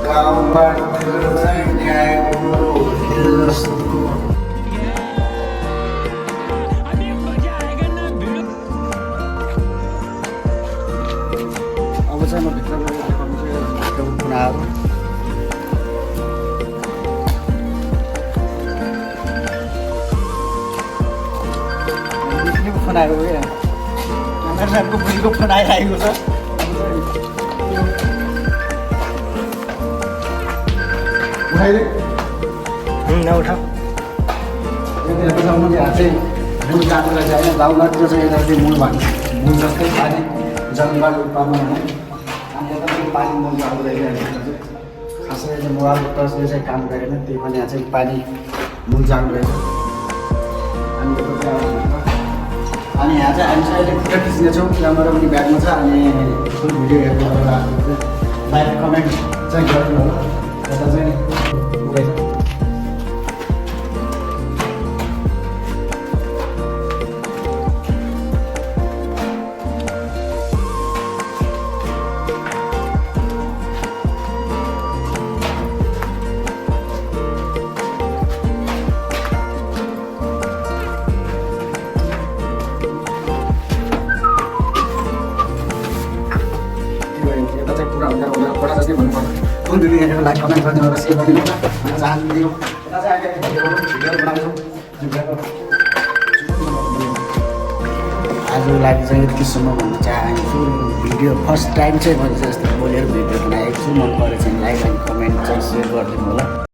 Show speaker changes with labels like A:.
A: गाउँबाट ल्याएको जस्तो अब चाहिँ म भित्र गएर कुराहरू फोन आएको क्या क्यामेराको बुढीको फोन आइरहेको छ उठाइदे
B: नउठा
A: यहाँ चाहिँ मूल जानु रहेछ होइन गाउँघरतिर चाहिँ यता चाहिँ मूल भन्नु मूल जस्तै पानी जङ्गल पानी होइन अनि यता चाहिँ पानी मूल जानु रहेछ खासै चाहिँ मोबाइल टर्चले चाहिँ काम गरेन त्यही पनि यहाँ चाहिँ पानी मूल जानु रहेछ अनि यहाँ चाहिँ हामी चाहिँ अहिले फोटो खिच्नेछौँ क्यामेरा पनि ब्यागमा छ अनि फुल भिडियो हेर्नु लाइक कमेन्ट चाहिँ गर्नु होला यता चाहिँ उठेछ फुल भिडियो हेरेर लाइक कमेन्ट गरिदिनु र सेयर गरिदिनु न चाहन्छु यता चाहिँ अहिले भिडियो बनाउँछौँ आजको लागि चाहिँ यतिसम्म भन्न चाहन्छु भिडियो फर्स्ट टाइम चाहिँ मैले जस्तो बोलेर भिडियो बनाएको छु मन परेको चाहिँ लाइक एन्ड कमेन्ट चाहिँ सेयर गरिदिनु होला।